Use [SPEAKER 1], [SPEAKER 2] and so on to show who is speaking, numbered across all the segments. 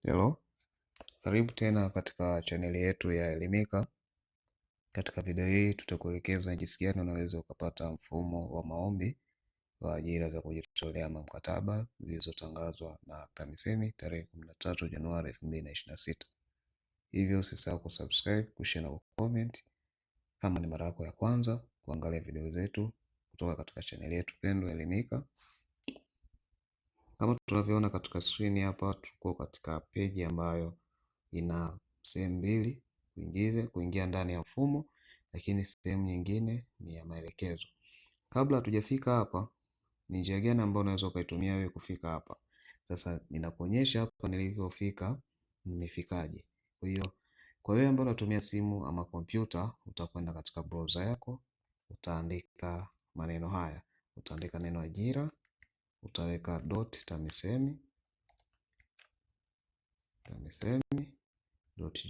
[SPEAKER 1] Hello, karibu tena katika chaneli yetu ya Elimika. Katika video hii tutakuelekeza jinsi gani unaweza ukapata mfumo wa maombi wa ajira za kujitolea ama mkataba zilizotangazwa na TAMISEMI tarehe 13 Januari 2026. Hivyo usisahau kusubscribe, kushare na kucomment kama ni mara yako ya kwanza kuangalia video zetu kutoka katika chaneli yetu pendwa Elimika. Kama tunavyoona katika screen hapa, tuko katika page ambayo ina sehemu mbili: kuingia ndani ya mfumo, lakini sehemu nyingine ni ya maelekezo. Kabla hatujafika hapa, ni njia gani ambayo unaweza ukaitumia wewe kufika hapa? Sasa ninakuonyesha hapa nilivyofika, nimefikaje. Kwa hiyo kwa wewe ambao unatumia simu ama kompyuta, utakwenda katika browser yako, utaandika maneno haya, utaandika neno ajira, utaweka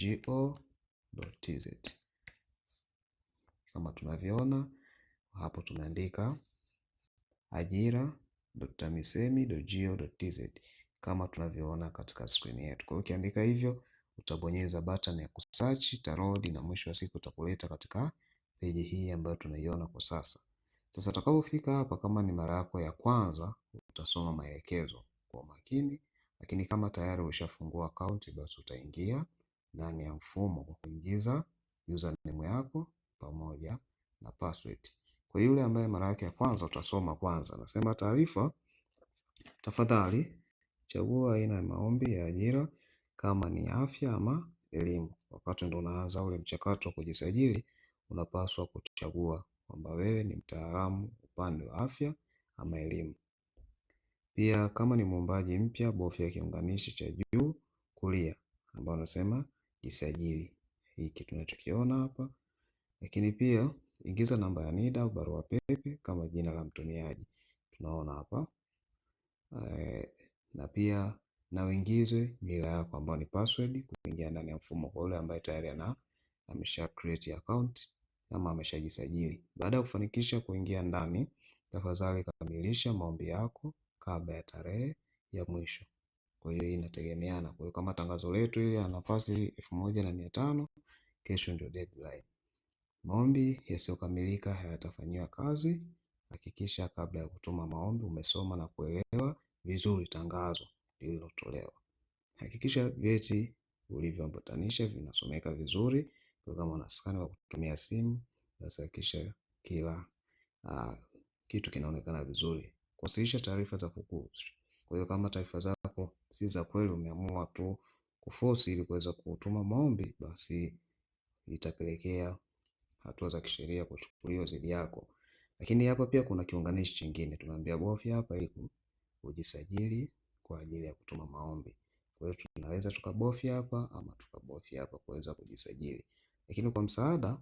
[SPEAKER 1] .tamisemi.go.tz. kama tunavyoona hapo tumeandika ajira.tamisemi.go.tz kama tunavyoona katika screen yetu. Kwa hiyo ukiandika hivyo, utabonyeza button ya kusearch, itarodi na mwisho wa siku utakuleta katika page hii ambayo tunaiona kwa sasa. Sasa utakapofika hapa, kama ni mara yako ya kwanza, utasoma maelekezo kwa makini, lakini kama tayari ushafungua account, basi utaingia ndani ya mfumo kwa kuingiza username yako pamoja na password. Kwa yule ambaye mara yake ya kwanza, utasoma kwanza. Nasema taarifa: tafadhali chagua aina ya maombi ya ajira, kama ni afya ama elimu. Wakati ndo unaanza ule mchakato wa kujisajili, unapaswa kuchagua kwamba wewe ni mtaalamu upande wa afya ama elimu. Pia kama ni muombaji mpya, bofya kiunganishi cha juu kulia ambao unasema jisajili, hiki tunachokiona hapa. Lakini pia ingiza namba ya NIDA au barua pepe kama jina la mtumiaji, tunaona hapa. Na pia na uingize nywila yako ambayo ni password kuingia ndani ya mfumo, kwa yule ambaye tayari amesha create account ama ameshajisajili. Baada ya kufanikisha kuingia ndani, tafadhali kamilisha maombi yako kabla ya tarehe ya mwisho. Kwa hiyo hii inategemeana. Kwa hiyo kama tangazo letu ile ya nafasi 1500, kesho ndio deadline. Maombi yasiyokamilika hayatafanyiwa kazi. Hakikisha kabla ya kutuma maombi umesoma na kuelewa vizuri tangazo lililotolewa. Hakikisha vyeti ulivyoambatanisha vinasomeka vizuri. Kwa kama unaskani kwa kutumia simu, basi hakikisha kila kitu kinaonekana vizuri. Kuwasilisha taarifa za kukuza. Kwa hiyo kama taarifa zako si za kweli, umeamua tu kuforce ili kuweza kutuma maombi, basi itapelekea hatua za kisheria kuchukuliwa dhidi yako. Lakini hapa pia kuna kiunganishi kingine tunaambia bofya hapa ili kujisajili kwa ajili ya kutuma maombi. Kwa hiyo tunaweza tukabofya hapa ama tukabofya hapa kuweza kujisajili. Lakini kwa msaada,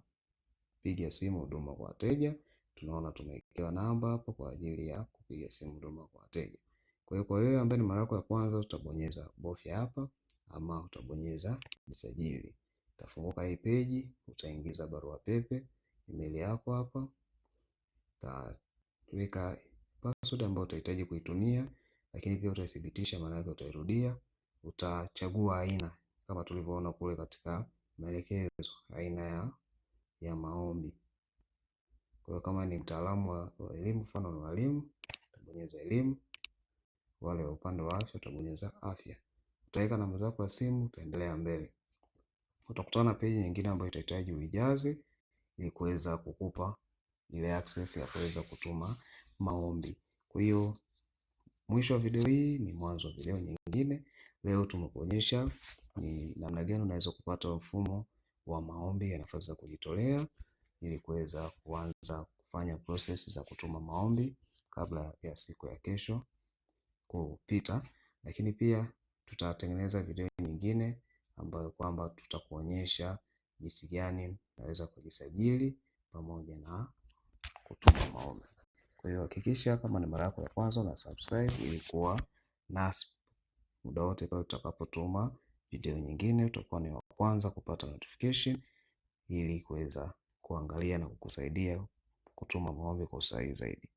[SPEAKER 1] piga simu huduma kwa wateja. Tunaona tumewekewa namba hapo kwa ajili ya kupiga simu huduma kwa wateja. Kwa hiyo kwa wewe ambaye ni mara yako ya kwanza, utabonyeza bofya hapa ama utabonyeza jisajili. Utafunguka hii page, utaingiza barua pepe, email yako hapa. Utaweka password ambayo utahitaji kuitumia, lakini pia utaithibitisha, maana yake utairudia. Utachagua aina kama tulivyoona kule katika maelekezo, aina ya maombi. Kwa hiyo kama ni mtaalamu wa elimu, mfano ni walimu, utabonyeza elimu. Wale wa upande wa afya utabonyeza afya. Utaweka namba zako za simu, utaendelea mbele. Utakutana na page nyingine ambayo itahitaji uijaze ili kuweza kukupa ile access ya kuweza kutuma maombi. Kwa hiyo mwisho wa video hii ni mwanzo wa video nyingine. Leo tumekuonyesha ni namna gani unaweza kupata mfumo wa maombi ya nafasi za kujitolea ili kuweza kuanza kufanya process za kutuma maombi kabla ya siku ya kesho kupita. Lakini pia tutatengeneza video nyingine ambayo kwamba tutakuonyesha jinsi gani unaweza kujisajili pamoja na kutuma maombi. Kwa hiyo hakikisha kama ni mara yako ya kwanza na subscribe ili kuwa nasi muda wote pale tutakapotuma video nyingine, utakuwa ni wa kwanza kupata notification ili kuweza kuangalia na kukusaidia kutuma maombi kwa usahihi zaidi.